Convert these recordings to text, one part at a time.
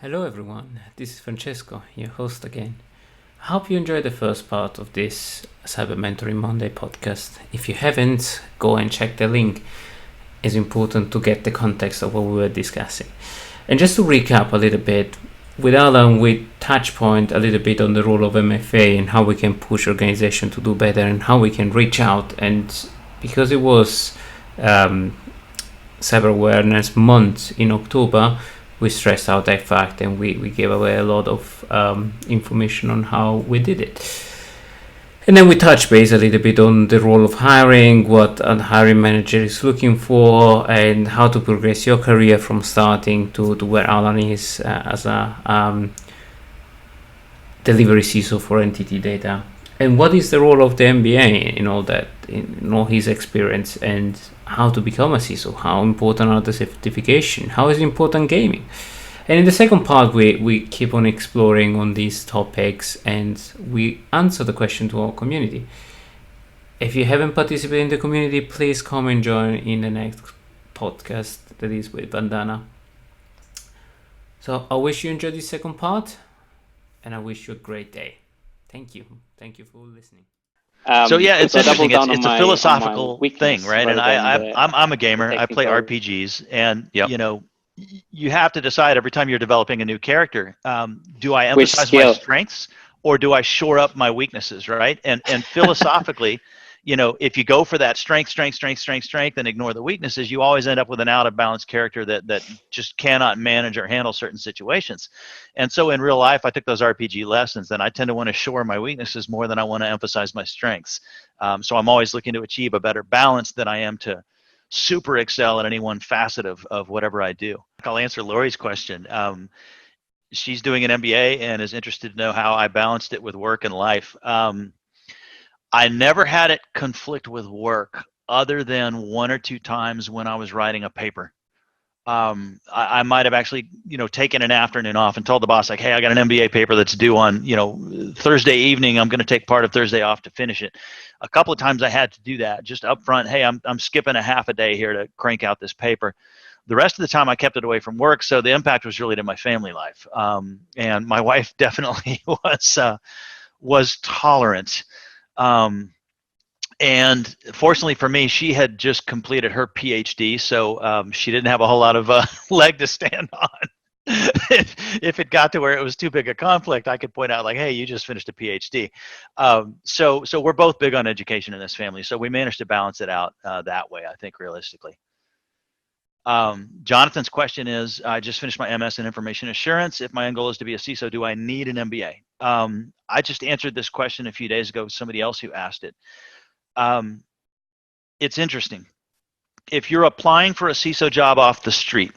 Hello everyone, this is Francesco, your host again. I hope you enjoyed the first part of this Cyber Mentoring Monday podcast. If you haven't, go and check the link. It's important to get the context of what we were discussing. And just to recap a little bit, with Allan we touch point a little bit on the role of MFA and how we can push organization to do better and how we can reach out. And because it was Cyber Awareness Month in October, we stressed out that fact and we gave away a lot of information on how we did it. And then we touched base a little bit on the role of hiring, what a hiring manager is looking for, and how to progress your career from starting to where Allan is as a delivery CISO for entity data. And what is the role of the MBA in all that, in all his experience, and how to become a CISO, how important are the certification, how is important gaming. And in the second part, we keep on exploring on these topics and we answer the question to our community. If you haven't participated in the community, please come and join in the next podcast that is with Bandana. So I wish you enjoyed this second part and I wish you a great day. Thank you. Thank you for listening. So yeah, it's interesting. It's a philosophical thing, right? And I'm a gamer. I play RPGs, and you know, you have to decide every time you're developing a new character: do I emphasize my strengths or do I shore up my weaknesses, right? And philosophically, you know, if you go for that strength, and ignore the weaknesses, you always end up with an out of balance character that just cannot manage or handle certain situations. And so in real life, I took those RPG lessons, and I tend to want to shore my weaknesses more than I want to emphasize my strengths. So I'm always looking to achieve a better balance than I am to super excel at any one facet of whatever I do. I'll answer Lori's question. She's doing an MBA and is interested to know how I balanced it with work and life. I never had it conflict with work other than one or two times when I was writing a paper. I might have actually, you know, taken an afternoon off and told the boss, like, hey, I got an MBA paper that's due on, you know, Thursday evening. I'm going to take part of Thursday off to finish it. A couple of times I had to do that just up front. Hey, I'm skipping a half a day here to crank out this paper. The rest of the time I kept it away from work. So the impact was really to my family life. And my wife definitely was tolerant. And fortunately for me, she had just completed her PhD, so she didn't have a whole lot of leg to stand on. If it got to where it was too big a conflict, I could point out, like, hey, you just finished a PhD. So we're both big on education in this family, so we managed to balance it out that way, I think, realistically. Jonathan's question is, I just finished my MS in information assurance. If my end goal is to be a CISO, do I need an MBA? I just answered this question a few days ago with somebody else who asked it. It's interesting. If you're applying for a CISO job off the street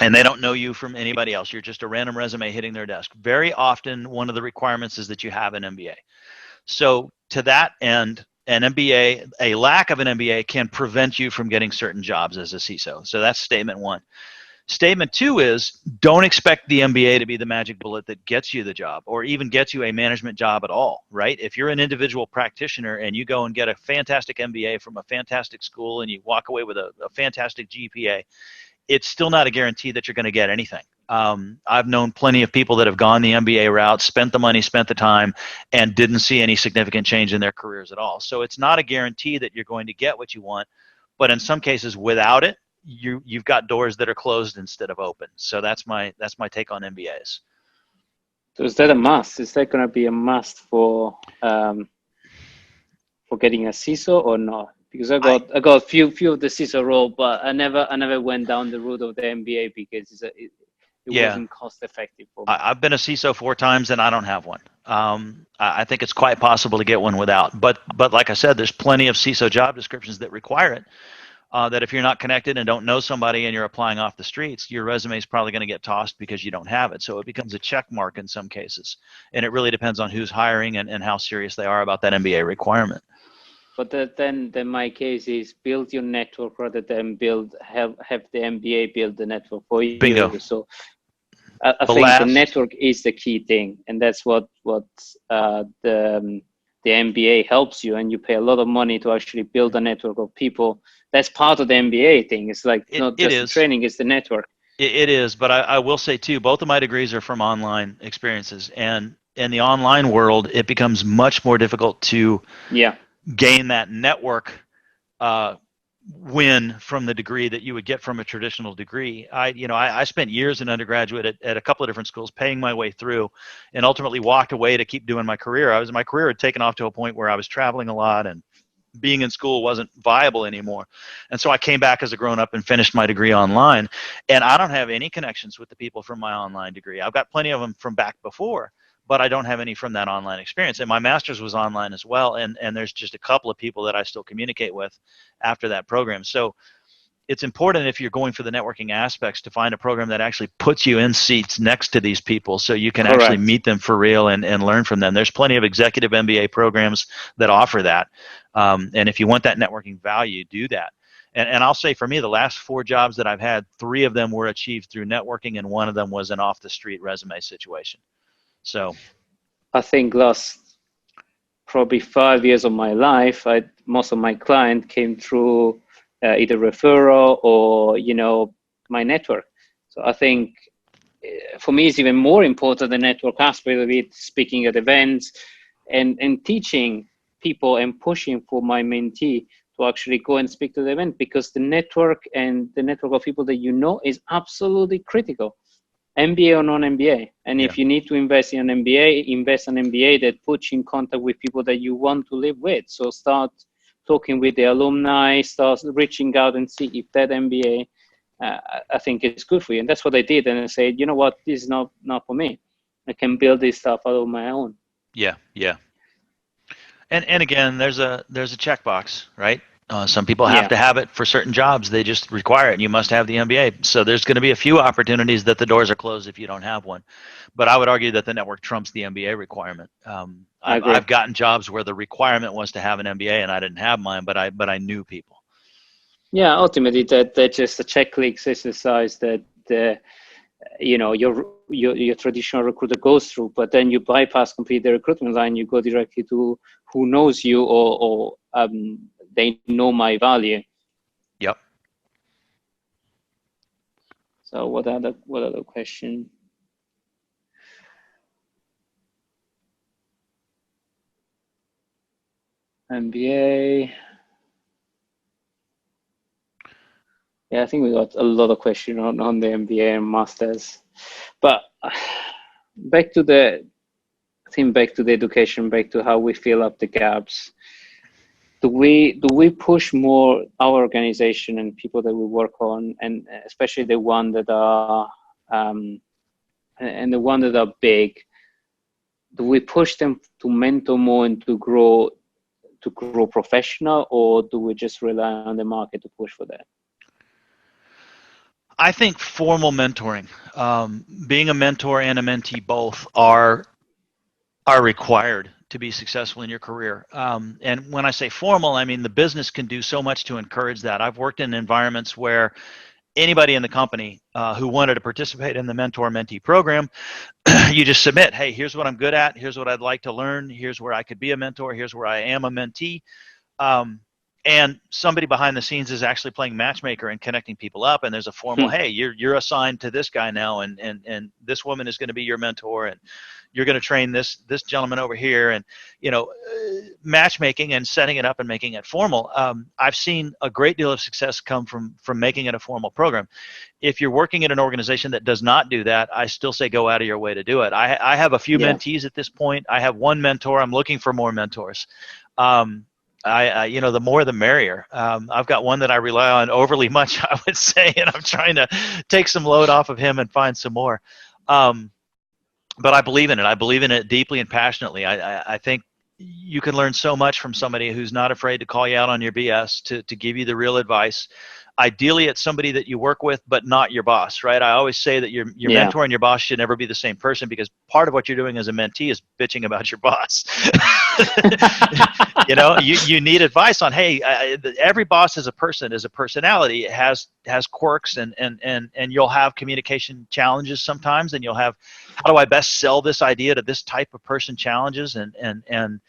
and they don't know you from anybody else, you're just a random resume hitting their desk, very often one of the requirements is that you have an MBA. So to that end, an MBA, a lack of an MBA can prevent you from getting certain jobs as a CISO. So that's statement one. Statement two is, don't expect the MBA to be the magic bullet that gets you the job or even gets you a management job at all, right? If you're an individual practitioner and you go and get a fantastic MBA from a fantastic school and you walk away with a fantastic GPA, it's still not a guarantee that you're going to get anything. I've known plenty of people that have gone the MBA route, spent the money, spent the time, and didn't see any significant change in their careers at all. So it's not a guarantee that you're going to get what you want, but in some cases, without it, you've got doors that are closed instead of open. So that's my take on MBAs. So is that a must? Is that going to be a must for getting a CISO or not? Because I got a few of the CISO role, but I never went down the route of the MBA because it wasn't cost effective for me. I've been a CISO 4 times and I don't have one. I think it's quite possible to get one without. But like I said, there's plenty of CISO job descriptions that require it. That if you're not connected and don't know somebody and you're applying off the streets, your resume is probably going to get tossed because you don't have it. So it becomes a check mark in some cases. And it really depends on who's hiring and how serious they are about that MBA requirement. But then my case is build your network rather than have the MBA build the network for you. Bingo. So I think the network is the key thing, and that's what the MBA helps you, and you pay a lot of money to actually build a network of people. That's part of the MBA thing. It's like not just the training, it's the network. It is, but I will say too, both of my degrees are from online experiences, and in the online world, it becomes much more difficult to gain that network win from the degree that you would get from a traditional degree. I spent years in undergraduate at a couple of different schools, paying my way through, and ultimately walked away to keep doing my career. My career had taken off to a point where I was traveling a lot, and being in school wasn't viable anymore. And so I came back as a grown-up and finished my degree online. And I don't have any connections with the people from my online degree. I've got plenty of them from back before, but I don't have any from that online experience. And my master's was online as well. And there's just a couple of people that I still communicate with after that program. So it's important, if you're going for the networking aspects, to find a program that actually puts you in seats next to these people so you can actually meet them for real and learn from them. There's plenty of executive MBA programs that offer that. And if you want that networking value, do that. And I'll say, for me, the last 4 jobs that I've had, 3 of them were achieved through networking, and 1 of them was an off-the-street resume situation. So I think last probably 5 years of my life, most of my clients came through either referral or, my network. So I think for me, it's even more important, the network aspect of it, speaking at events and teaching people and pushing for my mentee to actually go and speak to the event, because the network and the network of people that is absolutely critical, MBA or non-MBA. And if you need to invest in an MBA, invest in an MBA that puts you in contact with people that you want to live with. So start talking with the alumni, start reaching out and see if that MBA, I think it's good for you. And that's what I did. And I said, you know what, this is not for me. I can build this stuff out of my own. Yeah. And again, there's a checkbox, right? Some people have to have it for certain jobs. They just require it, and you must have the MBA. So there's going to be a few opportunities that the doors are closed if you don't have one. But I would argue that the network trumps the MBA requirement. I've gotten jobs where the requirement was to have an MBA, and I didn't have mine, but I knew people. Yeah, ultimately, that's just a checklist exercise that your traditional recruiter goes through, but then you bypass completely the recruitment line. You go directly to who knows you, or they know my value. Yep. So what other question? MBA. Yeah, I think we got a lot of questions on the MBA and masters, but back to the education, back to how we fill up the gaps. Do we push more our organization and people that we work on, and especially the one that are and the one that are big? Do we push them to mentor more and to grow professional, or do we just rely on the market to push for that? I think formal mentoring, being a mentor and a mentee both are required to be successful in your career. And when I say formal, I mean the business can do so much to encourage that. I've worked in environments where anybody in the company who wanted to participate in the mentor-mentee program, you just submit, hey, here's what I'm good at, here's what I'd like to learn, here's where I could be a mentor, here's where I am a mentee. And somebody behind the scenes is actually playing matchmaker and connecting people up, and there's a formal, hey, you're assigned to this guy now, and this woman is going to be your mentor, and you're going to train this gentleman over here, and matchmaking and setting it up and making it formal. I've seen a great deal of success come from making it a formal program. If you're working in an organization that does not do that, I still say go out of your way to do it. I have a few mentees at this point. I have one mentor. I'm looking for more mentors. The more the merrier. I've got one that I rely on overly much, I would say, and I'm trying to take some load off of him and find some more. But I believe in it. I believe in it deeply and passionately. I think you can learn so much from somebody who's not afraid to call you out on your BS, to give you the real advice. Ideally, it's somebody that you work with, but not your boss, right? I always say that your mentor and your boss should never be the same person, because part of what you're doing as a mentee is bitching about your boss. You need advice on, hey, every boss is a person, is a personality. It has quirks, and you'll have communication challenges sometimes, and you'll have, how do I best sell this idea to this type of person challenges, and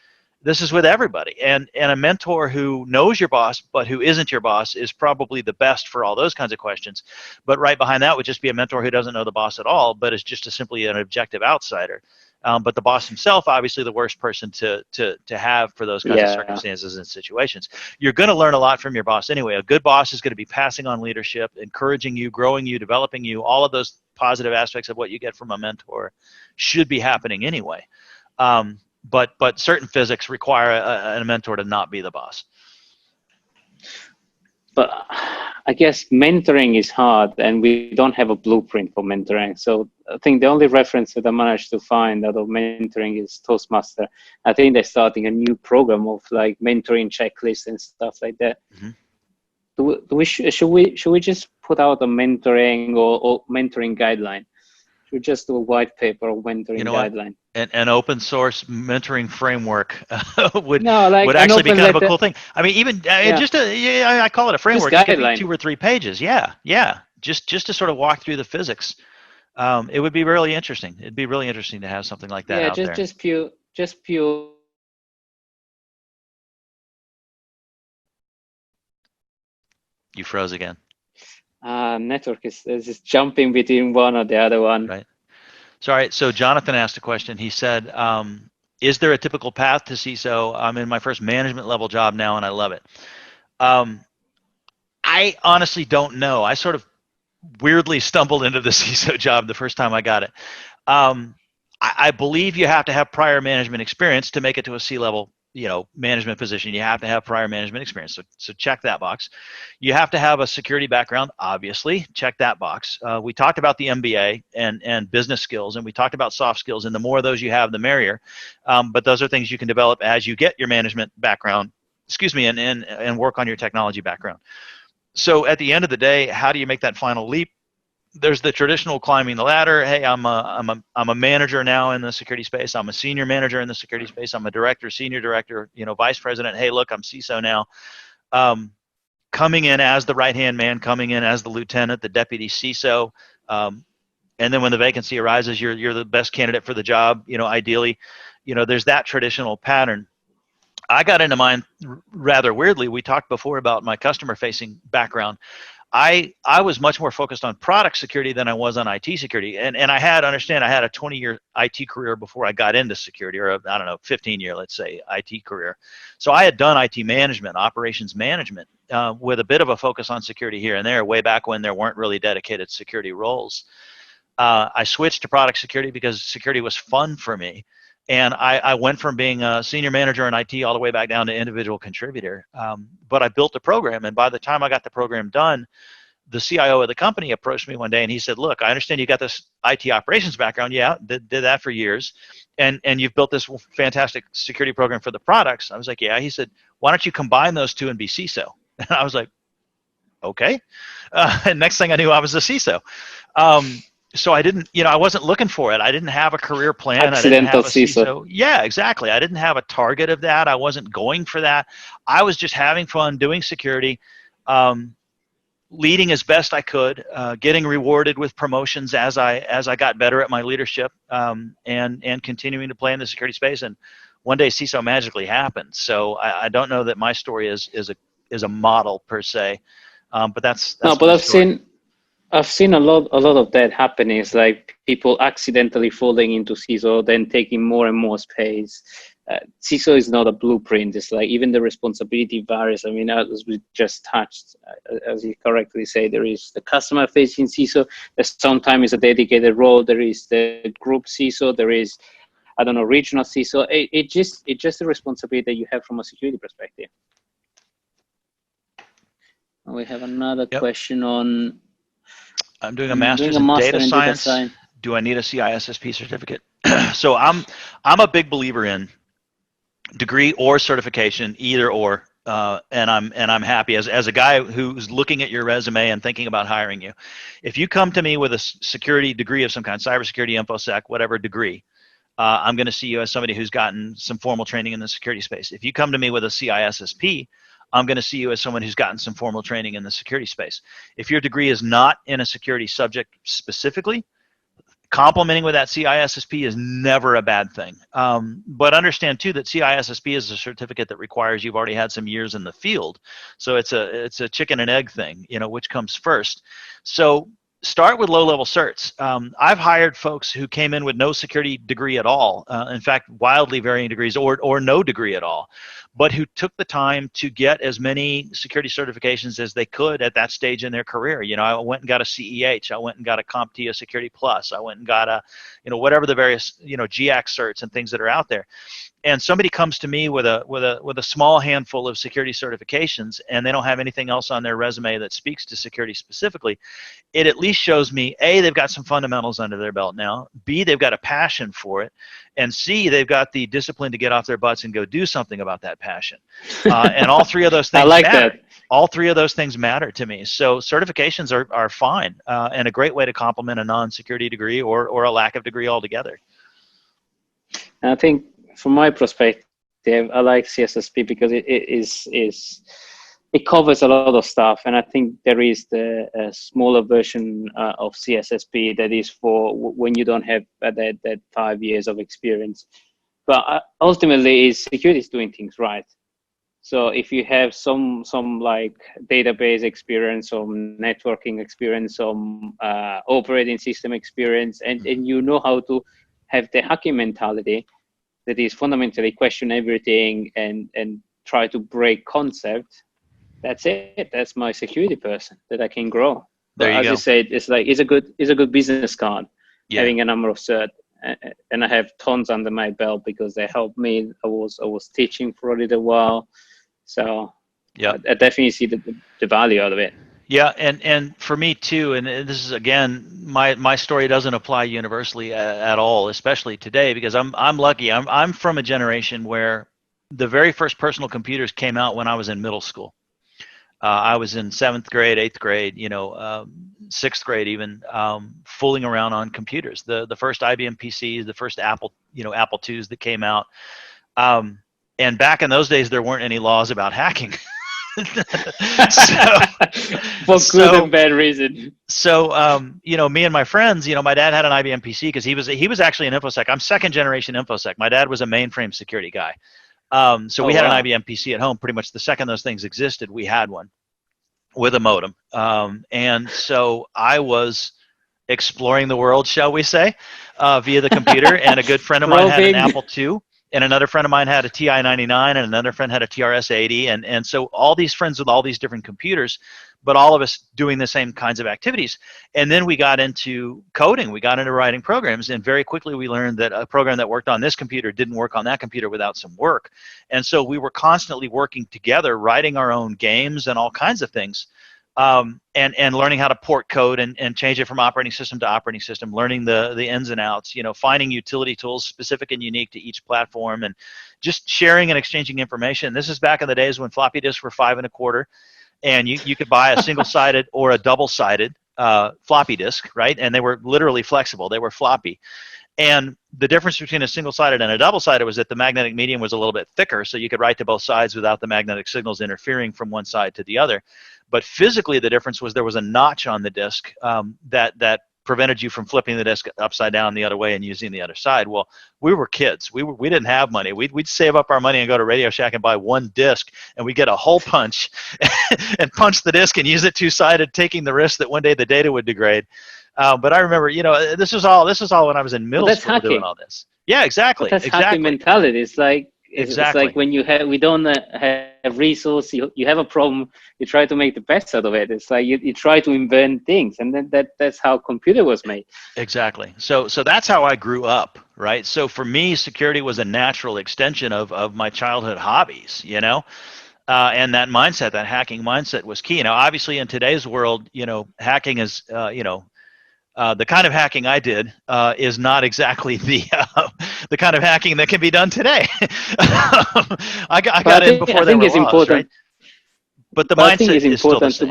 This is with everybody. And a mentor who knows your boss but who isn't your boss is probably the best for all those kinds of questions. But right behind that would just be a mentor who doesn't know the boss at all, but is just simply an objective outsider. But the boss himself, obviously the worst person to have for those kinds of circumstances and situations. You're going to learn a lot from your boss anyway. A good boss is going to be passing on leadership, encouraging you, growing you, developing you. All of those positive aspects of what you get from a mentor should be happening anyway. But certain physics require a mentor to not be the boss. But I guess mentoring is hard, and we don't have a blueprint for mentoring. So I think the only reference that I managed to find out of mentoring is Toastmaster. I think they're starting a new program of like mentoring checklists and stuff like that. Mm-hmm. Should we just put out a mentoring or mentoring guideline? Should we just do a white paper or mentoring guideline? An open source mentoring framework would actually be kind of a cool thing. I mean, even I call it a framework. It could be 2 or 3 pages. Yeah. Just to sort of walk through the physics. It would be really interesting. It'd be really interesting to have something like that out there. Just pure. You froze again. Network is just jumping between one or the other one. Right. Sorry. So Jonathan asked a question. He said, is there a typical path to CISO? I'm in my first management level job now, and I love it. I honestly don't know. I sort of weirdly stumbled into the CISO job the first time I got it. I believe you have to have prior management experience to make it to a C-level management position. You have to have prior management experience. So check that box. You have to have a security background, obviously. Check that box. We talked about the MBA and business skills, and we talked about soft skills, and the more of those you have, the merrier. But those are things you can develop as you get your management background, and work on your technology background. So at the end of the day, how do you make that final leap? There's the traditional climbing the ladder. Hey, I'm a manager now in the security space. I'm a senior manager in the security space. I'm a director, senior director, vice president. Hey, look, I'm CISO now. Coming in as the right-hand man, coming in as the lieutenant, the deputy CISO. And then when the vacancy arises, you're the best candidate for the job, ideally. There's that traditional pattern. I got into mine rather weirdly. We talked before about my customer-facing background. I was much more focused on product security than I was on IT security. And I had a 20-year IT career before I got into security, or 15-year, let's say, IT career. So I had done IT management, operations management, with a bit of a focus on security here and there, way back when there weren't really dedicated security roles. I switched to product security because security was fun for me. And I went from being a senior manager in IT all the way back down to individual contributor. But I built a program, and by the time I got the program done, the CIO of the company approached me one day, and he said, look, I understand you got this IT operations background. Yeah, did that for years. And you've built this fantastic security program for the products. I was like, yeah. He said, why don't you combine those two and be CISO? And I was like, okay. And next thing I knew, I was a CISO. So I didn't, I wasn't looking for it. I didn't have a career plan. Accidental I didn't have a CISO. Yeah, exactly. I didn't have a target of that. I wasn't going for that. I was just having fun doing security, leading as best I could, getting rewarded with promotions as I got better at my leadership, and continuing to play in the security space. And one day CISO magically happened. So I don't know that my story is a model per se, but that's no. But I've seen a lot of that happening. It's like people accidentally falling into CISO, then taking more and more space. CISO is not a blueprint. It's like even the responsibility varies. I mean, as we just touched, as you correctly say, there is the customer-facing CISO. There's sometimes a dedicated role. There is the group CISO. There is, regional CISO. It's just a responsibility that you have from a security perspective. We have another question on. I'm doing a master's in data science. Do I need a CISSP certificate? So I'm a big believer in degree or certification, either or, and I'm happy as a guy who's looking at your resume and thinking about hiring you. If you come to me with a security degree of some kind, cybersecurity, InfoSec, whatever degree, I'm going to see you as somebody who's gotten some formal training in the security space. If you come to me with a CISSP, I'm going to see you as someone who's gotten some formal training in the security space. If your degree is not in a security subject specifically, complementing with that CISSP is never a bad thing. But understand too that CISSP is a certificate that requires you've already had some years in the field. So it's a chicken and egg thing, which comes first. So start with low-level certs. I've hired folks who came in with no security degree at all. In fact, wildly varying degrees or no degree at all, but who took the time to get as many security certifications as they could at that stage in their career. I went and got a CEH. I went and got a CompTIA Security Plus. I went and got a, whatever the various, GX certs and things that are out there. And somebody comes to me with a small handful of security certifications, and they don't have anything else on their resume that speaks to security specifically. It at least shows me, A, they've got some fundamentals under their belt now. B, they've got a passion for it. And C, they've got the discipline to get off their butts and go do something about that passion. And all three of those things matter. That. All three of those things matter to me. So certifications are fine and a great way to complement a non-security degree or a lack of degree altogether. I think, from my perspective, I like CISSP because it covers a lot of stuff, and I think there is the smaller version of CISSP that is for when you don't have that 5 years of experience. But ultimately, security is doing things right. So if you have some like database experience, some networking experience, some operating system experience, and you know how to have the hacking mentality, that is fundamentally question everything and try to break concept. That's it. That's my security person that I can grow. There you go. As you said, it's a good business card, having a number of cert, and I have tons under my belt because they helped me. I was teaching for a little while, so I definitely see the value out of it. Yeah, and for me too, and this is, again, my story doesn't apply universally at all, especially today, because I'm lucky. I'm from a generation where the very first personal computers came out when I was in middle school. I was in 7th grade, 8th grade, 6th grade even, fooling around on computers. The first IBM PCs, the first Apple IIs that came out. And back in those days, there weren't any laws about hacking. For good and bad reason. So, me and my friends, my dad had an IBM PC because he was actually an InfoSec. I'm second generation InfoSec. My dad was a mainframe security guy. So we had an IBM PC at home. Pretty much the second those things existed, we had one with a modem. And so I was exploring the world, shall we say, via the computer. And a good friend of mine had an Apple II. And another friend of mine had a TI-99, and another friend had a TRS-80, and so all these friends with all these different computers, but all of us doing the same kinds of activities. And then we got into coding, we got into writing programs, and very quickly we learned that a program that worked on this computer didn't work on that computer without some work. And so we were constantly working together, writing our own games and all kinds of things. And learning how to port code and change it from operating system to operating system, learning the ins and outs, finding utility tools specific and unique to each platform, and just sharing and exchanging information. This is back in the days when floppy disks were 5 1/4, and you could buy a single-sided or a double-sided floppy disk, right? And they were literally flexible. They were floppy. And the difference between a single-sided and a double-sided was that the magnetic medium was a little bit thicker, so you could write to both sides without the magnetic signals interfering from one side to the other. But physically, the difference was there was a notch on the disk that prevented you from flipping the disk upside down the other way and using the other side. Well, we were kids. We didn't have money. We'd save up our money and go to Radio Shack and buy one disk, and we'd get a hole punch and punch the disk and use it two-sided, taking the risk that one day the data would degrade. But I remember, this was all when I was in middle school doing all this. Yeah, exactly. But that's hacking mentality. It's like it's like when we don't have resources. You have a problem. You try to make the best out of it. It's like you try to invent things, and then that's how computer was made. Exactly. So that's how I grew up, right? So for me, security was a natural extension of my childhood hobbies, and that mindset, that hacking mindset, was key. Obviously in today's world, hacking is, the kind of hacking I did is not exactly the kind of hacking that can be done today. I got in before there were laws, right? But the mindset is still the same.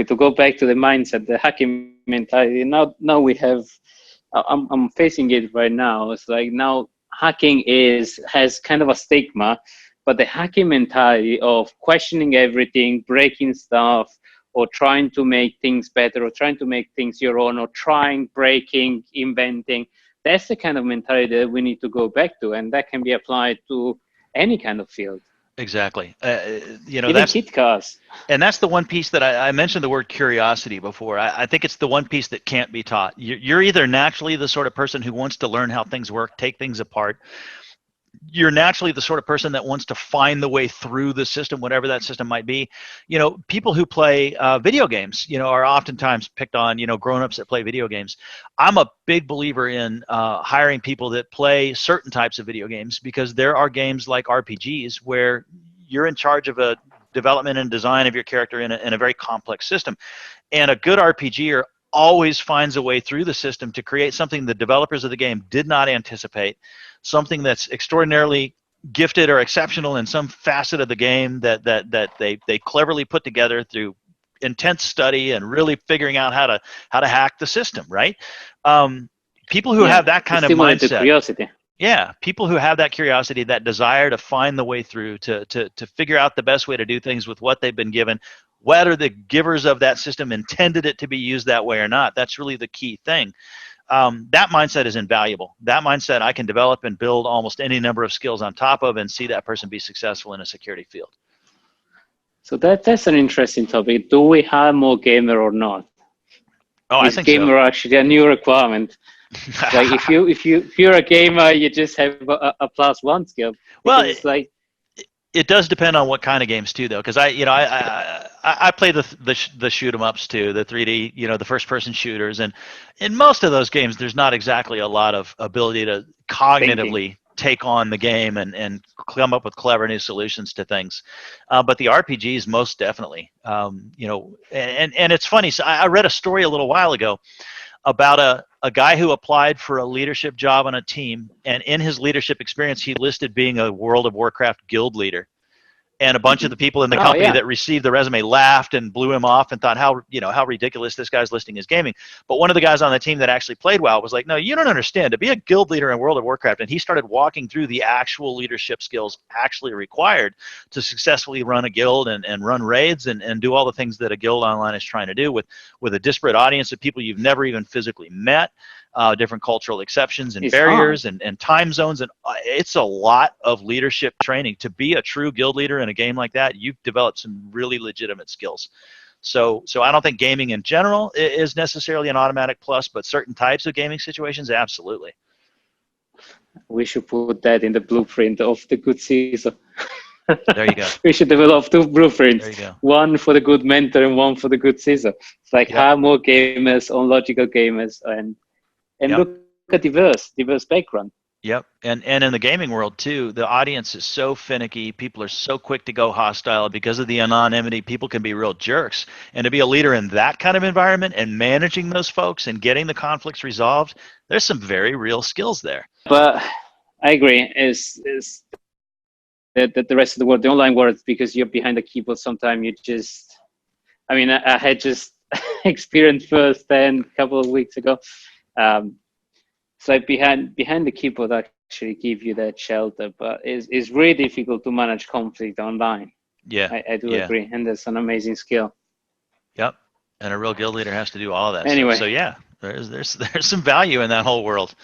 To go back to the mindset, the hacking mentality. Now we have. I'm facing it right now. It's like now hacking has kind of a stigma, but the hacking mentality of questioning everything, breaking stuff, or trying to make things better, or trying to make things your own, or trying, breaking, inventing. That's the kind of mentality that we need to go back to, and that can be applied to any kind of field. Exactly. Even kit cars. And that's the one piece that I mentioned the word curiosity before. I think it's the one piece that can't be taught. You're either naturally the sort of person who wants to learn how things work, take things apart. You're naturally the sort of person that wants to find the way through the system, whatever that system might be. People who play video games, are oftentimes picked on, grown-ups that play video games. I'm a big believer in hiring people that play certain types of video games, because there are games like RPGs where you're in charge of a development and design of your character in a very complex system. And a good RPGer always finds a way through the system to create something the developers of the game did not anticipate, something that's extraordinarily gifted or exceptional in some facet of the game that they cleverly put together through intense study and really figuring out how to hack the system, right? People who have that kind of mindset. Curiosity. Yeah, people who have that curiosity, that desire to find the way through, to figure out the best way to do things with what they've been given, whether the givers of that system intended it to be used that way or not. That's really the key thing. That mindset is invaluable. That mindset I can develop and build almost any number of skills on top of, and see that person be successful in a security field. So that's an interesting topic. Do we hire more gamer or not? Oh, I think gamer actually a new requirement? Like if you're a gamer, you just have a +1 skill. Well, it's like it does depend on what kind of games too, though, because I play the shoot 'em ups too, the 3D, the first person shooters, and in most of those games, there's not exactly a lot of ability to cognitively take on the game and come up with clever new solutions to things. But the RPGs, most definitely, and it's funny. So I read a story a little while ago about a guy who applied for a leadership job on a team, and in his leadership experience, he listed being a World of Warcraft guild leader. And a bunch of the people in the company that received the resume laughed and blew him off and thought how ridiculous this guy's listing his gaming. But one of the guys on the team that actually played WoW was like, no, you don't understand. To be a guild leader in World of Warcraft, and he started walking through the actual leadership skills actually required to successfully run a guild and run raids and do all the things that a guild online is trying to do with a disparate audience of people you've never even physically met. Different cultural exceptions and barriers and time zones, and it's a lot of leadership training. To be a true guild leader in a game like that, you've developed some really legitimate skills. So I don't think gaming in general is necessarily an automatic plus, but certain types of gaming situations, absolutely. We should put that in the blueprint of the good CISO. There you go. We should develop 2 blueprints. There you go. One for the good mentor and one for the good CISO. It's like hire more gamers, logical gamers, and look at diverse background. Yep, and in the gaming world too, the audience is so finicky. People are so quick to go hostile because of the anonymity. People can be real jerks, and to be a leader in that kind of environment and managing those folks and getting the conflicts resolved, there's some very real skills there. But I agree, is that the rest of the world, the online world, because you're behind the keyboard. Sometimes you just, I had just experienced firsthand a couple of weeks ago. So behind the keyboard actually give you that shelter, but it's really difficult to manage conflict online. Yeah, I do agree, and that's an amazing skill. Yep, and a real guild leader has to do all of that. Anyway, so yeah, there's some value in that whole world.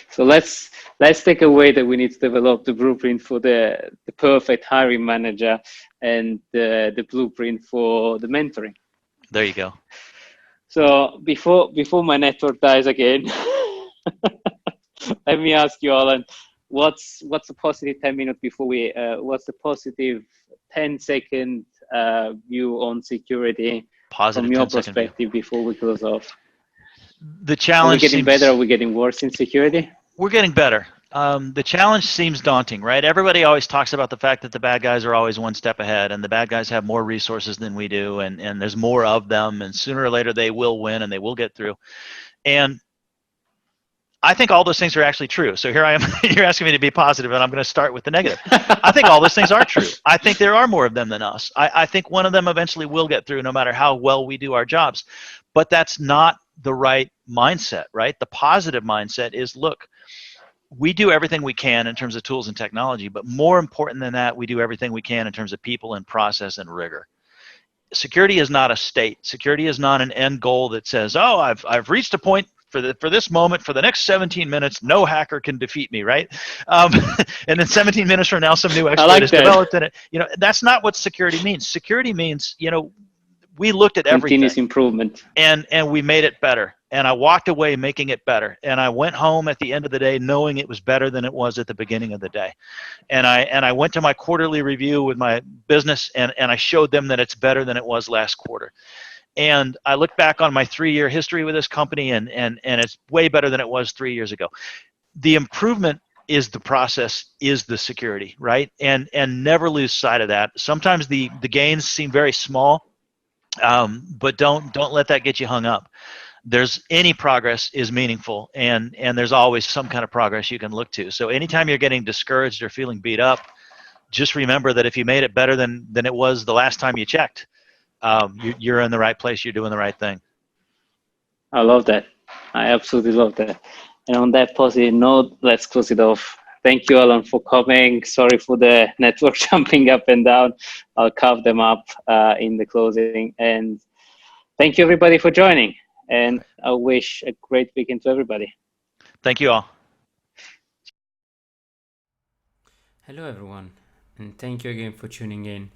So let's take away that we need to develop the blueprint for the perfect hiring manager and the blueprint for the mentoring. There you go. So before my network dies again, let me ask you, Allan, what's the positive 10-minute before we? What's the positive 10-second view on security from your perspective before we close off? The challenge. Are we getting better? Or are we getting worse in security? We're getting better. The challenge seems daunting, right? Everybody always talks about the fact that the bad guys are always one step ahead, and the bad guys have more resources than we do, and there's more of them, and sooner or later they will win and they will get through. And I think all those things are actually true. So here I am, you're asking me to be positive, and I'm going to start with the negative. I think all those things are true. I think there are more of them than us. I think one of them eventually will get through no matter how well we do our jobs. But that's not the right mindset, right? The positive mindset is, look, we do everything we can in terms of tools and technology, but more important than that, we do everything we can in terms of people and process and rigor. security is not a state. Security is not an end goal that says, oh, I've reached a point for this moment, for the next 17 minutes, no hacker can defeat me, right? And then 17 minutes from now, some new exploit is developed in it. That's not what security means. Security means, we looked at everything. Continuous improvement. And we made it better. And I walked away making it better. And I went home at the end of the day knowing it was better than it was at the beginning of the day. And I went to my quarterly review with my business, and I showed them that it's better than it was last quarter. And I look back on my 3-year history with this company, and it's way better than it was 3 years ago. The improvement is the process, is the security, right? And never lose sight of that. Sometimes the gains seem very small, but don't let that get you hung up. There's any progress is meaningful, and there's always some kind of progress you can look to. So anytime you're getting discouraged or feeling beat up, just remember that if you made it better than it was the last time you checked, you're in the right place. You're doing the right thing. I love that. I absolutely love that. And on that positive note, let's close it off. Thank you, Allan, for coming. Sorry for the network jumping up and down. I'll carve them up in the closing. And thank you, everybody, for joining. And I wish a great weekend to everybody. Thank you all. Hello, everyone, and thank you again for tuning in.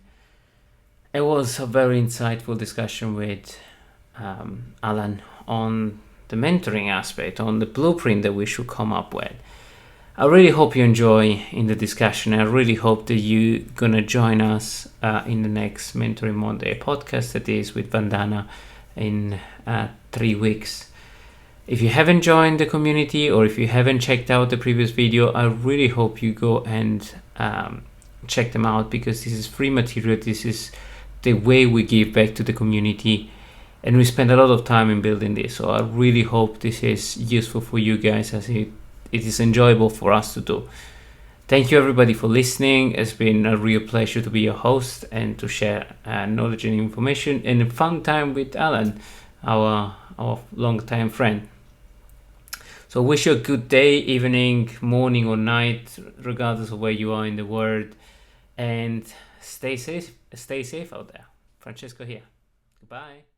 It was a very insightful discussion with Allan on the mentoring aspect, on the blueprint that we should come up with. I really hope you enjoy in the discussion. I really hope that you're gonna join us in the next Mentoring Monday podcast that is with Vandana in 3 weeks. If you haven't joined the community, or if you haven't checked out the previous video, I really hope you go and check them out, because this is free material. This is the way we give back to the community, and we spend a lot of time in building this. So I really hope this is useful for you guys, as it is enjoyable for us to do. Thank you, everybody, for listening. It's been a real pleasure to be your host and to share knowledge and information, and a fun time with Allan, our long-time friend. So wish you a good day, evening, morning, or night, regardless of where you are in the world, and stay safe out there. Francesco here. Goodbye.